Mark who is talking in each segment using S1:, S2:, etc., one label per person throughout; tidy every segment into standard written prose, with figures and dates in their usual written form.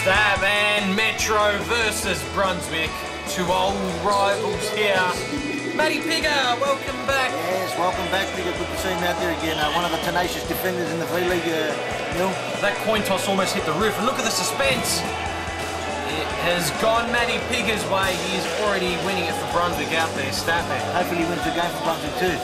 S1: Stab and Metro versus Brunswick. Two old rivals here. Matty Pigger, welcome back.
S2: Yes, welcome back, Pigger. Good to see him out there again. One of the tenacious defenders in the V-League, Neil.
S1: That coin toss almost hit the roof. And look at the suspense. It has gone Matty Pigger's way. He is already winning it for Brunswick out there. Stab man.
S2: Hopefully he wins the game for Brunswick too.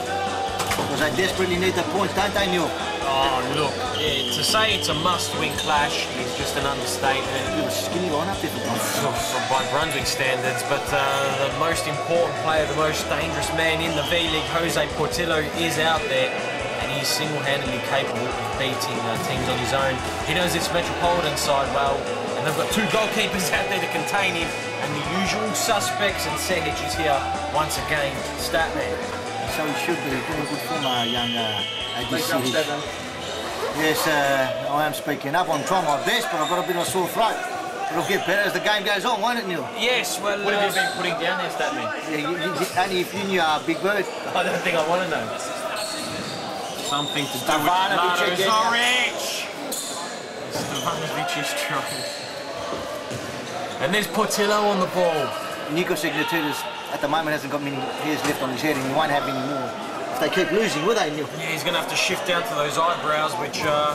S2: Because they desperately need the points, don't they, Neil?
S1: Oh, look, yeah, to say it's a must-win clash is just an understatement.
S2: It was a skinny line up there for Brunswick.
S1: By Brunswick standards, but the most important player, the most dangerous man in the V-League, Jose Portillo, is out there, and he's single-handedly capable of beating teams on his own. He knows this Metropolitan side well, and they've got two goalkeepers out there to contain him, and the usual suspects and Sehic is here once again. Statman.
S2: So he should be doing good form, young ADC. Yes, I am speaking up. I'm trying my best, but I've got a bit of a sore throat. It'll get better as the game goes on, won't it, Neil?
S1: Yes, well... What have you been putting down there, Statman?
S2: Yeah, only if you knew Big Bird.
S1: I don't think I want to know. Something to do with Lado Zoric! Stevanovic is trying. And there's Portillo on the ball.
S2: Nico Signatidis at the moment hasn't got many hairs left on his head, and he won't have any more. If they keep losing, will they, Neil?
S1: Yeah, he's going to have to shift down to those eyebrows, which are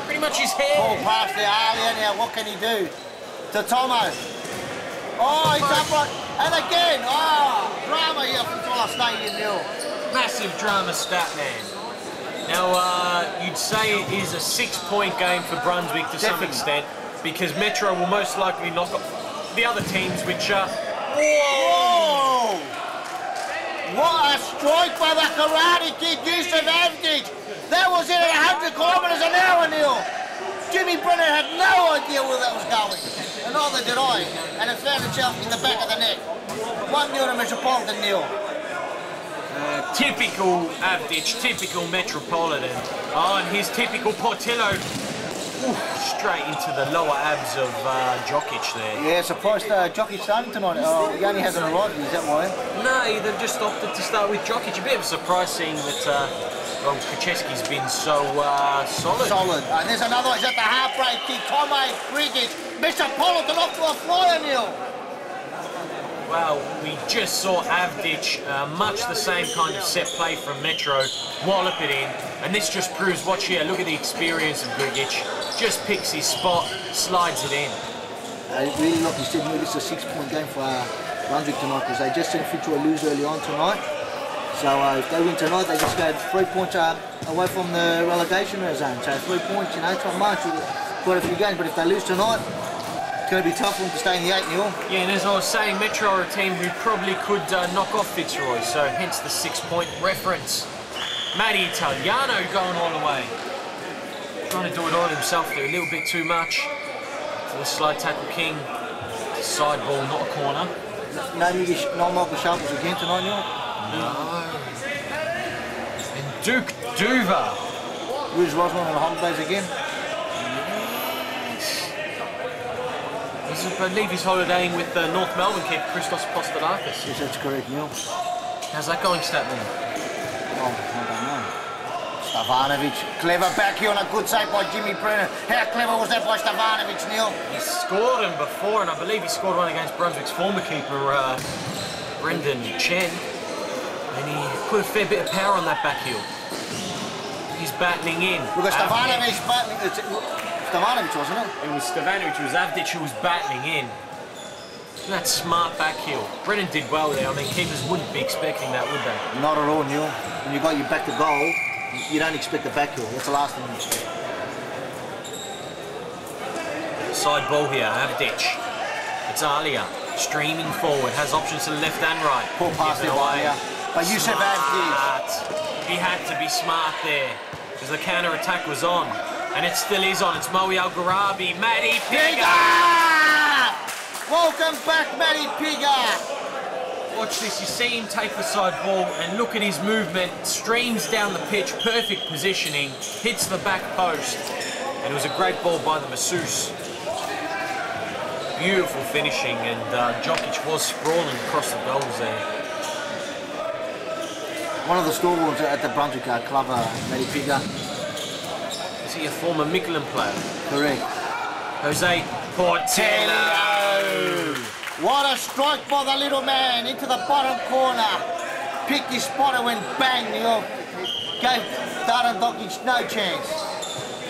S1: pretty much his hair.
S2: Ball past there earlier now, what can he do? To Tomo. Oh, he's upright. And again, drama here from Sala Stadium, Neil.
S1: Massive drama, Statman. Now, you'd say it is a 6-point game for Brunswick to some extent, because Metro will most likely knock off the other teams, which are...
S2: Whoa! What a strike by the Karate Kid, Yusuf Avdic! That was in at 100 kilometres an hour, Neil! Jimmy Brennan had no idea where that was going, and neither did I, and it found itself in the back of the net. 1-0 to Metropolitan, Neil.
S1: Typical Avdic, typical Metropolitan. Oh, and his typical Portillo. Ooh, straight into the lower abs of Djokic there.
S2: Yeah, surprised Djokic starting tonight. He only hasn't arrived, is that why?
S1: No, they've just opted to start with Djokic. A bit of a surprise seeing that Kucheski's been so solid.
S2: Solid. And there's another one. He's at the half-break kick. Tomo Grigic. Metropolitan off to a flyer, Neil.
S1: Well, we just saw Avdic, much the same kind of set play from Metro, wallop it in, and this just proves, watch here, look at the experience of Grigic, just picks his spot, slides it in.
S2: Really, like you said, this is a 6-point game for Brunswick tonight, because they just sent Futbol lose early on tonight. So if they win tonight, they just go 3 points away from the relegation zone. So 3 points, you know, it's not much, quite a few games, but if they lose tonight, it's going to be tough for them to stay in the 8, Neil.
S1: Yeah, and as I was saying, Metro are a team who probably could knock off Fitzroy, so hence the 6-point reference. Matty Italiano going all the way. Trying to do it all himself there, a little bit too much. To the slide tackle king. Side ball, not a corner.
S2: No Michael Sharples again tonight, Neil?
S1: No. And Duke Duva.
S2: Where's Rosman on the holidays again?
S1: I believe he's holidaying with the North Melbourne kid, Christos Postolakis.
S2: Yes, that's correct, Neil.
S1: How's that going, Statman?
S2: Oh, I don't know. Stevanovic, clever back here on a good save by Jimmy Brennan. How clever was that by Stevanovic, Neil?
S1: He scored him before, and I believe he scored one against Brunswick's former keeper, Brendan Chen. And he put a fair bit of power on that back heel. He's battling in.
S2: Look at Stevanovic battling. Stevanovic, wasn't it?
S1: It was Stevanovic, it was Avdic who was battling in. That smart back heel. Brennan did well there. I mean, keepers wouldn't be expecting that, would they?
S2: Not at all, Neil. When you got your back to goal, you don't expect a back heel. That's the last thing you expect.
S1: Side ball here, Avdic. It's Alia, streaming forward, has options to the left and right.
S2: Poor pass there by Alia. But Yusuf Avdic.
S1: He had to be smart there, because the counter-attack was on. And it still is on. It's Moe Al-Gharabi. Matty Pigger!
S2: Welcome back, Matty Pigger!
S1: Watch this. You see him take the side ball and look at his movement. Streams down the pitch. Perfect positioning. Hits the back post. And it was a great ball by the masseuse. Beautiful finishing. And Djokic was sprawling across the goals there.
S2: One of the stalwarts at the Brunswick club, Matty Pigger.
S1: Is he a former Michelin player?
S2: Correct.
S1: Jose Portillo.
S2: What a strike by the little man into the bottom corner. Picked his spot and went bang, Neil. Gave Darren Dokic no chance.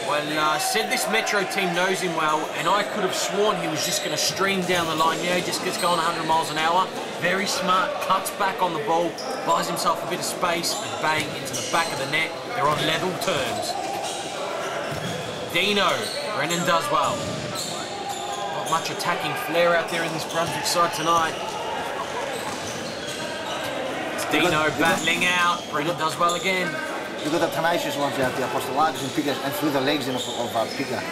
S1: Well, said this Metro team knows him well, and I could have sworn he was just going to stream down the line. Yeah, he just gets going 100 miles an hour. Very smart, cuts back on the ball, buys himself a bit of space, and bang, into the back of the net. They're on level terms. Dino, Brennan does well. Not much attacking flair out there in this Brunswick side tonight. It's Dino battling out. Brennan does well again.
S2: You've got the tenacious ones out there, Apostolagus and Pickers, and through the legs of Picker.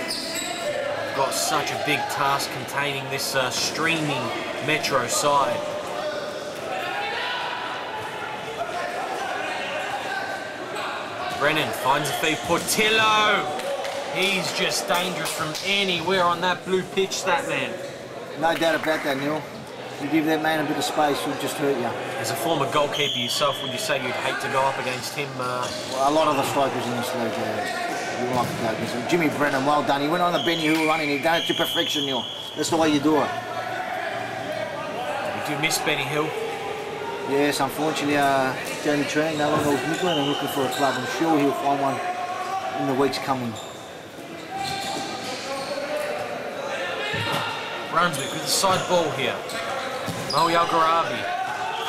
S1: Got such a big task containing this streaming Metro side. Brennan finds a feed. Portillo! He's just dangerous from anywhere on that blue pitch, that man.
S2: No doubt about that, Neil. You give that man a bit of space, he'll just hurt you.
S1: As a former goalkeeper yourself, would you say you'd hate to go up against him?
S2: Well, a lot of the strikers in this league, you like to go against him. Jimmy Brennan, well done. He went on the Benny Hill running. He done it to perfection, Neil. That's the way you do it.
S1: We do miss Benny Hill.
S2: Yes, unfortunately, Jamie Tran no longer with Nicklin and looking for a club. I'm sure he'll find one in the weeks coming.
S1: Brunswick with the side ball here. Moe Algarabi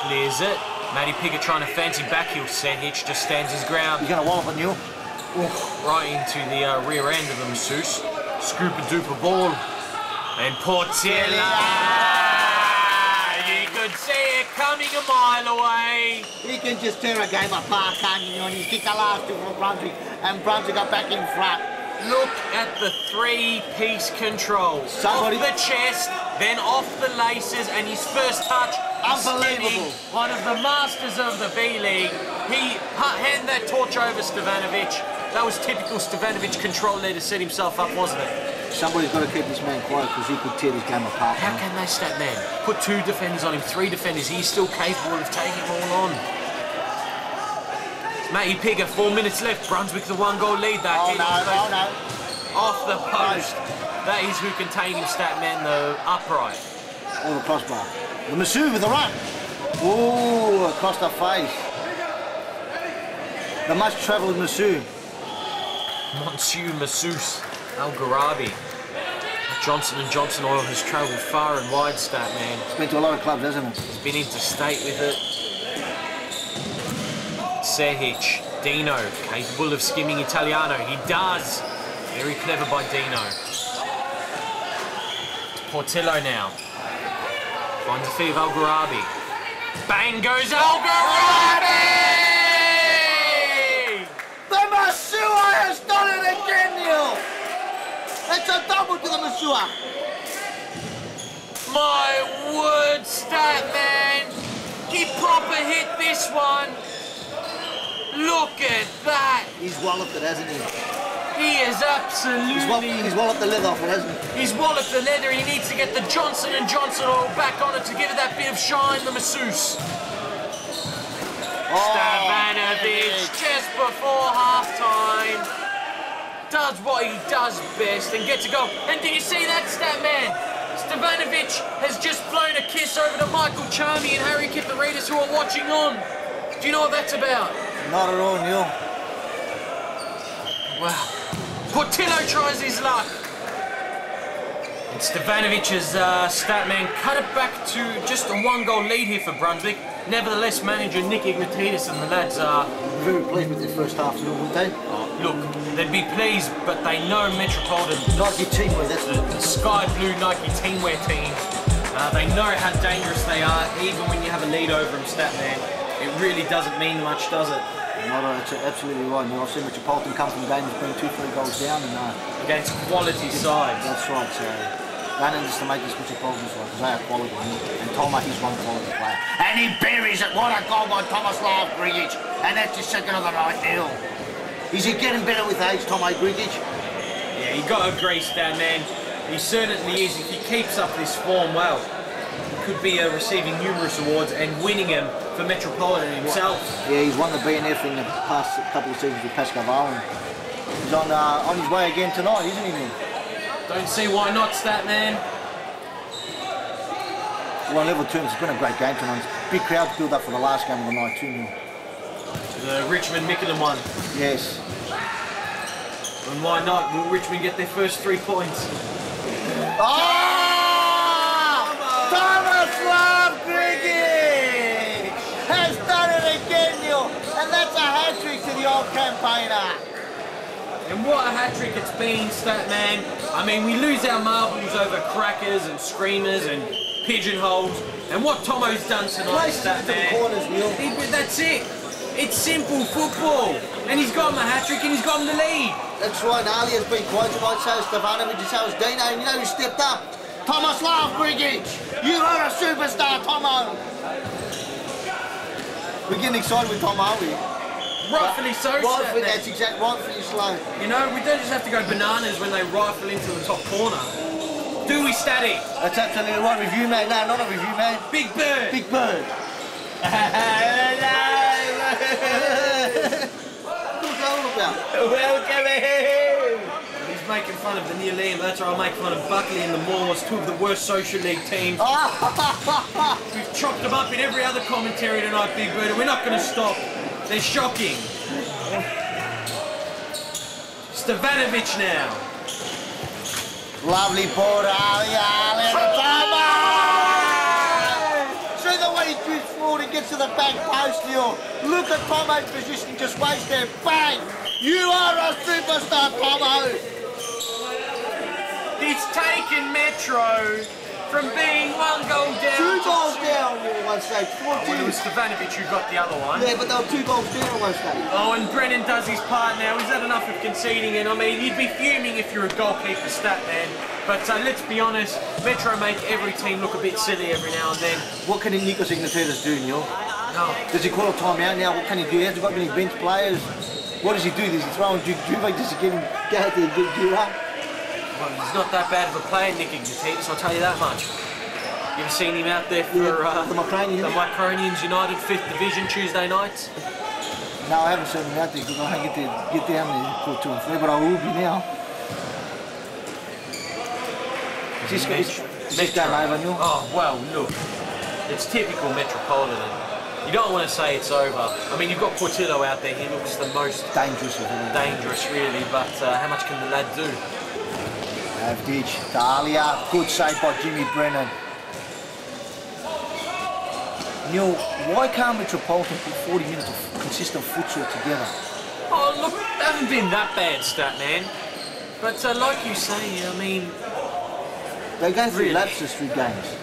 S1: clears it. Matty Piggott trying to fancy backheel. Setich just stands his ground.
S2: He's going to wallop it, Neil.
S1: Right into the rear end of the masseuse. Scooper-dooper ball. And Portillo. You could see it coming a mile away.
S2: He can just tear a game apart, can't he? And he's kicked the last two from Brunswick, and Brunswick got back in front.
S1: Look at the three-piece control. Off the chest, then off the laces, and his first touch.
S2: Unbelievable.
S1: One of the masters of the V-League. He handed that torch over Stevanovic. That was typical Stevanovic control there to set himself up, wasn't it?
S2: Somebody's got to keep this man quiet because he could tear this game apart.
S1: How can they stat man? Put 2 defenders on him, 3 defenders. He's still capable of taking them all on. Matty Pigger, 4 minutes left. Brunswick the 1-goal lead. That
S2: oh no.
S1: Off the post. That is who contained him, Statman, the upright.
S2: Or the crossbar. The Masu with the run. Ooh, across the face. The much-travelled Masu.
S1: Monsieur Masseuse Al-Gharabi. Johnson & Johnson oil has travelled far and wide, Statman.
S2: It's been to a lot of clubs, hasn't it?
S1: He's been interstate with it. Setich, Dino, capable of skimming Italiano. He does. Very clever by Dino. Portillo now. Finds a feed of Al-Gharabi. Bang goes Al-Gharabi!
S2: The Masua has done it again, Neil! It's a double to the Masua.
S1: My word, Statman! He proper hit this one. Look at that!
S2: He's walloped it, hasn't he?
S1: He is absolutely...
S2: He's walloped the leather off it, hasn't he?
S1: He's walloped the leather. He needs to get the Johnson & Johnson oil back on it to give it that bit of shine, the masseuse. Stevanovic, just before half-time, does what he does best and gets a goal. And did you see that, Statman? Stevanovic has just blown a kiss over to Michael Charmy and Harry Kiparides, who are watching on. Do you know what that's about?
S2: Not at all, Neil.
S1: Wow. Portillo tries his luck. And Stevanovic's Statman cut it back to just a 1-goal lead here for Brunswick. Nevertheless, manager Nick Ignatidis and the lads are...
S2: very pleased with the first half, wouldn't they?
S1: Look, they'd be pleased, but they know Metropolitan...
S2: Nike teamwear, that's
S1: the sky blue Nike teamwear team. They know how dangerous they are, even when you have a lead over them, Statman. It really doesn't mean much, does it?
S2: No, it's absolutely right. Now, I've seen Metropolitan come from games being 2-3 goals down and
S1: against quality sides.
S2: That's right. So they need us to make this Metropolitan side because they are quality. And Toma is one quality player. And he buries it. What a goal by Tomislav Grigic. And that's his second of the night, Neil. Is he getting better with age, Tomo Grigic?
S1: Yeah, you got to agree, Stan, man. He certainly is. If he keeps up this form well, he could be receiving numerous awards and winning them for Metropolitan himself.
S2: Yeah, he's won the BNF in the past couple of seasons with Pascal Varon. He's on his way again tonight, isn't he, man?
S1: Don't see why not, stat man.
S2: Well, on level terms, it's been a great game tonight. Big crowd build up for the last game of the night, 2-0.
S1: The Richmond-Mickleham one.
S2: Yes.
S1: And why not? Will Richmond get their first 3 points?
S2: Oh! Thomas Griggy has done it again, Neil. And that's a hat-trick to the old campaigner.
S1: And what a hat-trick it's been, stat man. I mean, we lose our marbles over crackers and screamers and pigeonholes. And what Tomo's done tonight, stat man. That's it. It's simple football. And he's got him a hat-trick and he's got him the lead.
S2: That's right, Ali has been quite tonight, so Stefanovic, so has Dino, and you know who stepped up? Thomas Griggy. You are a superstar, Tomo. We're getting excited with Tomo, aren't we?
S1: Rightfully so,
S2: rightfully, that's exactly rightfully slow.
S1: You know, we don't just have to go bananas when they rifle into the top corner. Do we, Statty?
S2: That's absolutely right. Review man. No, not a review man.
S1: Big Bird.
S2: Big Bird. What's that all about?
S1: Welcome in. He's making fun of the Near Liam. That's right, I'll make fun of Buckley and the Moors, 2 of the worst social league teams. We've chopped them up in every other commentary tonight, Big Bird, and we're not going to stop. They're shocking. Stefanovic now.
S2: Lovely ball to Ali. See the way he drifts forward and gets to the back post, Neil. Look at Tomo's position, just waits there. Bang! You are a superstar, Tomo.
S1: He's taken Metro from being 1 goal down.
S2: 2 goals down at one stage.
S1: Well, it was Stefanovic who got the other one.
S2: Yeah, but they were 2 goals down at one stage.
S1: Oh, and Brennan does his part now. He's had enough of conceding, and I mean, you'd be fuming if you're a goalkeeper, stat man. But let's be honest, Metro make every team look a bit silly every now and then.
S2: What can Nikos Ignatidis do, Neil?
S1: No.
S2: Does he call a timeout now? What can he do? He hasn't got many bench players. What does he do? Does he throw in Juve just to get him go out there and gear up?
S1: Well, he's not that bad of a player, Nick Ignatidis, I'll tell you that much. You ever seen him out there for
S2: the
S1: Micronians United 5th Division Tuesday nights?
S2: No, I haven't seen him out there because I don't get down there for 2 and 3, but I will be now. Is this game over, Neil?
S1: Oh, well, look. It's typical Metropolitan. You don't want to say it's over. I mean, you've got Portillo out there. He looks the most dangerous, really. But how much can the lad do?
S2: Avdic, Dahlia, good save by Jimmy Brennan. Neil, why can't Metropolitan put 40 minutes of consistent futsal together?
S1: Oh, look, they haven't been that bad, stat man. But like you say, I mean...
S2: They go through lapses through games.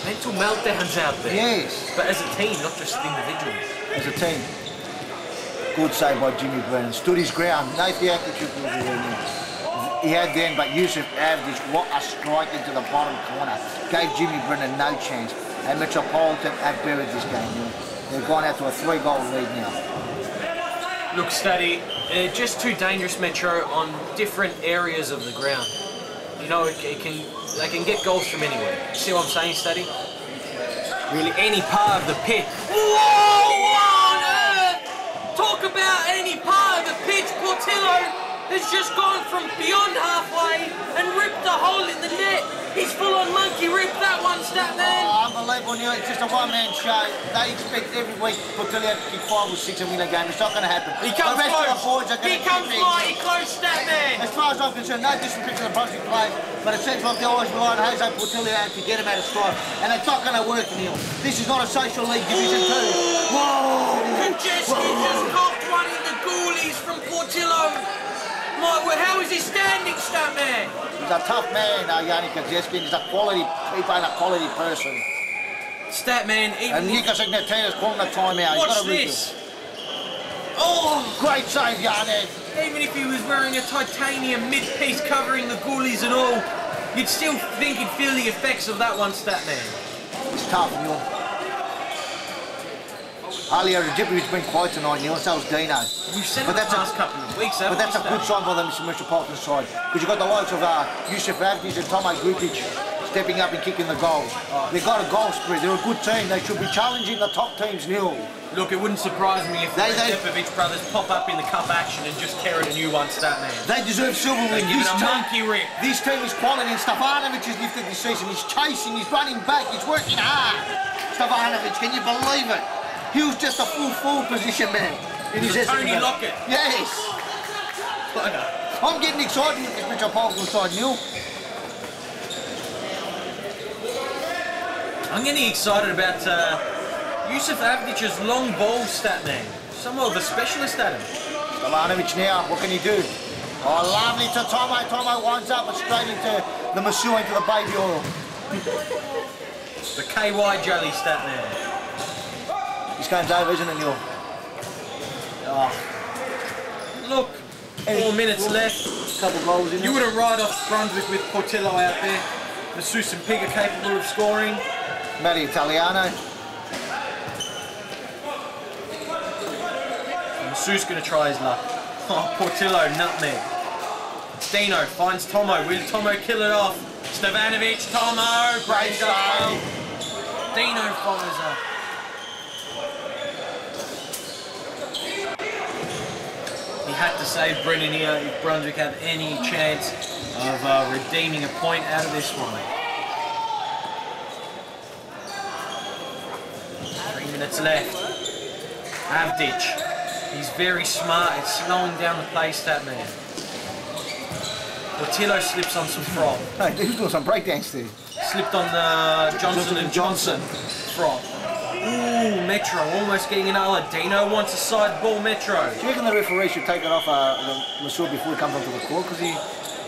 S1: Mental meltdowns out there.
S2: Yes.
S1: But as a team, not just individuals.
S2: As a team. Good save by Jimmy Brennan. Stood his ground. No theatrical was there. He had then, but Yusuf Avdic, what a strike into the bottom corner. Gave Jimmy Brennan no chance. And Metropolitan have buried this game. They've gone out to a 3-goal lead now.
S1: Look, Statty, just too dangerous, Metro, on different areas of the ground. You know, they can get goals from anywhere. See what I'm saying, Statty? Really, any part of the pitch. Whoa! What on earth? Talk about any part of the pitch. Portillo has just gone from beyond halfway and ripped a hole in the net. He's full-on monkey ripped that one, stat man.
S2: Oh, unbelievable, Neil. It's just a one-man show. They expect every week Portillo to kick 5 or 6 and win a game. It's not going to happen.
S1: He comes close. He comes mighty close, stat man.
S2: As far as I'm concerned, no disrespect to the Brunswick players, but it seems like they always rely on Jose Portillo to get him out of stride. And it's not going to work, Neil. This is not a social league Division 2. Whoa!
S1: Konchesky just copped one in the goalies from Portillo. My word, how is he standing, stat man?
S2: He's a tough man, Yannick Konchesky. He's a quality keeper and a quality person.
S1: Stat man,
S2: and Nikos Ignatidis calling a timeout.
S1: Watch this. Oh!
S2: Great save, Yannick.
S1: Even if he was wearing a titanium mid-piece covering the goalies and all, you'd still think he'd feel the effects of that one, stat man.
S2: It's tough, Neil. Alia Rajipovic's been quiet tonight, Neil, and so was Dino.
S1: We've said it the past couple of weeks,
S2: but that's a good sign by the Metropolitan side, because you've got the likes of Yusuf Avdic and Tomo Grupic stepping up and kicking the goals. They've got a goal spread. They're a good team. They should be challenging the top teams, Neil.
S1: Look, it wouldn't surprise me if the Rezepovic brothers pop up in the cup action and just carry a new one to that man.
S2: They deserve silver win.
S1: Give it a monkey rip.
S2: This team is quality, and Stefanovic has lifted this season. He's chasing, he's running back, he's working hard. Stefanovic, can you believe it? He was just a full position man.
S1: Tony Lockett.
S2: Yes. I'm getting excited with this Metropolitan side, Neil.
S1: I'm getting excited about Yusuf Avdic's long ball stat, man. Somewhat of a specialist at him.
S2: Stefanovic now, what can he do? Oh, lovely to Tomo. Tomo winds up and straight into the masseur, into the baby oil.
S1: The KY jelly stat, man.
S2: This game's over, isn't it, Neil?
S1: Oh. Look, 4 minutes left.
S2: Couple goals in
S1: You would have ride off Brunswick with Portillo out there. Massus and Pig are capable of scoring.
S2: Matty Italiano.
S1: Massus going to try his luck. Oh, Portillo, nutmeg. Dino finds Tomo. Will Tomo kill it off? Stefanovic, Tomo,
S2: Great save.
S1: Dino follows up. He had to save Brennan here if Brunswick have any chance of redeeming a point out of this one. 3 minutes left. Avdic. He's very smart at slowing down the pace, that man. Portillo slips on some froth.
S2: Hey, he's doing some breakdance there.
S1: Slipped on the Johnson & Johnson froth. Ooh, Metro almost getting another. Dino wants a side ball, Metro.
S2: Do you reckon the referee should take it off the masseur before he comes onto the court? Because he...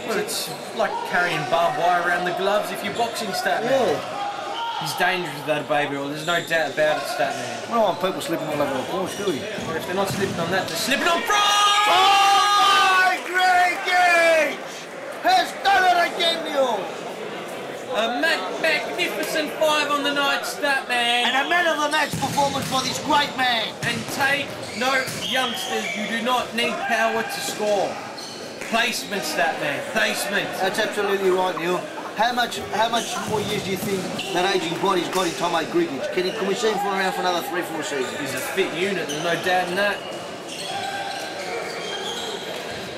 S1: Well, it's like carrying barbed wire around the gloves if you're boxing, stat man.
S2: Yeah.
S1: He's dangerous with that baby oil, there's no doubt about it, stat man.
S2: We don't want people slipping all over the course, do we?
S1: But if they're not slipping on that, they're slipping on front!
S2: Oh my Greg! Has done it again, Neil!
S1: A magnificent 5 on the night, stat man.
S2: And a man of the match performance for this great man.
S1: And take note, youngsters, you do not need power to score. Placement, stat man, placement.
S2: That's absolutely right, Neil. How much more years do you think that ageing body's got in Tomo Grigic? Can we see him for around for another 3-4 seasons?
S1: He's a fit unit, there's no doubt in that.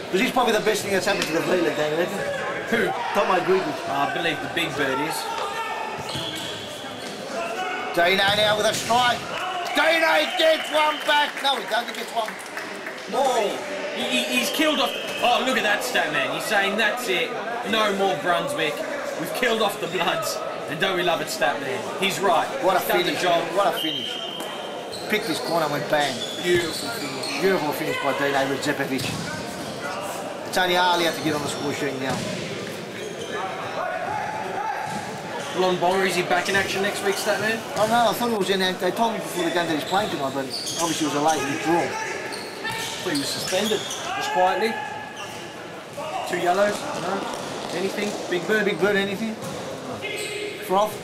S2: Because he's probably the best thing that's happened to the V-League, don't you reckon?
S1: Who?
S2: Tomo Grigic.
S1: I believe the big bird is.
S2: Dino now with a strike. Dino gets one back. No, he doesn't get one more.
S1: He's killed off. Oh, look at that stat man. He's saying that's it. No more Brunswick. We've killed off the Bloods. And don't we love it, stat man? He's right.
S2: What a
S1: He's done
S2: finish.
S1: the job.
S2: What a finish. Picked his corner and went bang.
S1: Beautiful finish.
S2: Beautiful finish by Dino Rezepovic. It's only Ali have to get on the score sheet now.
S1: Blonde Bonger, is he back in action next week, stat man?
S2: Oh no, I thought he was in there. They told me before the game that he's playing tonight, but obviously it was a late withdrawal.
S1: I thought he was suspended, just quietly. 2 yellows, no? Anything? Big bird?
S2: Big bird, anything? Froth?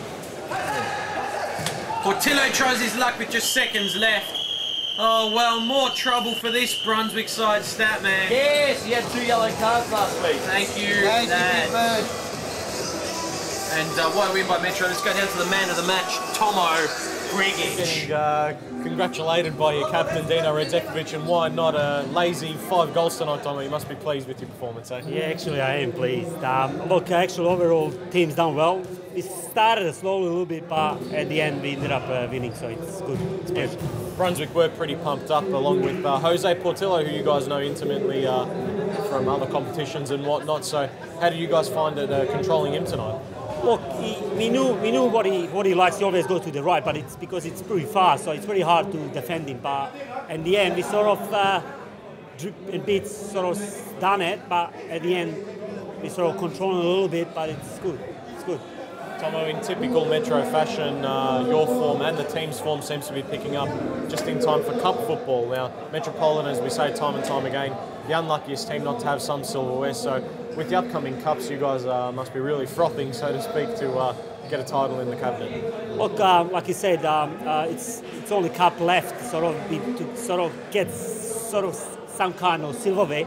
S1: Portillo tries his luck with just seconds left. Oh well, more trouble for this Brunswick side, stat man.
S3: Yes, he had 2 yellow cards last week.
S1: Thank you,
S2: Thank you,
S1: Dad.
S2: Big Bird.
S1: And what a win by Metro. Let's go down to the man of the match, Tomo Grigic.
S3: Getting congratulated by your captain, Dino Rezepovic, and why not a lazy 5 goals tonight, Tomo? You must be pleased with your performance, eh?
S4: Yeah, actually I am pleased. Look, actually overall team's done well. We started slowly a little bit, but at the end we ended up winning, so it's good. It's pleasure.
S3: Brunswick were pretty pumped up, along with Jose Portillo, who you guys know intimately from other competitions and whatnot. So how do you guys find it controlling him tonight?
S4: Look, we knew what he likes. He always goes to the right, but it's because it's pretty fast, so it's very hard to defend him. But in the end, we sort of drip and bits sort of done it, but at the end we sort of control it a little bit. But it's good. It's good.
S3: Tomo, in typical Metro fashion, your form and the team's form seems to be picking up just in time for cup football. Now, Metropolitan, as we say time and time again, the unluckiest team not to have some silverware. So, with the upcoming cups, you guys must be really frothing, so to speak, to get a title in the cabinet.
S4: Look, like you said, it's only cup left, to get some kind of silverware.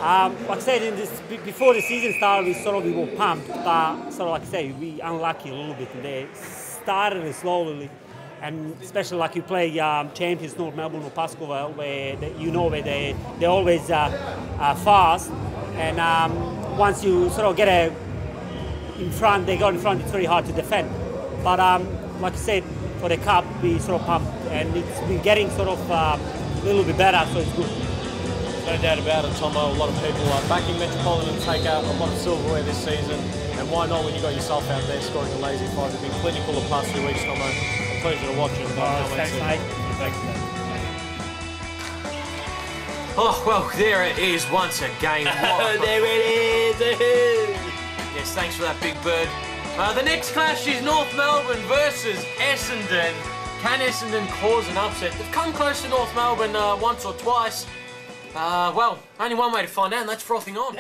S4: Like I said, before the season started, we were pumped, but like I say, we unlucky a little bit. They started slowly, and especially like you play champions North Melbourne or Pascoe, where they're always fast, and once you sort of get in front, they got in front, it's very hard to defend. But like I said, for the cup, we sort of pumped, and it's been getting sort of a little bit better, so it's good.
S3: No doubt about it, Tomo. A lot of people are backing Metropolitan to take out a lot of silverware this season, and why not when you got yourself out there scoring a lazy five? You've been clinical the past few weeks, Tomo. A pleasure to watch you.
S4: Thanks, mate. Thanks, mate.
S1: Oh, well, there it is once again.
S2: There it is.
S1: Yes, thanks for that, Big Bird. The next clash is North Melbourne versus Essendon. Can Essendon cause an upset? They've come close to North Melbourne once or twice. Well, only one way to find out, and that's frothing on.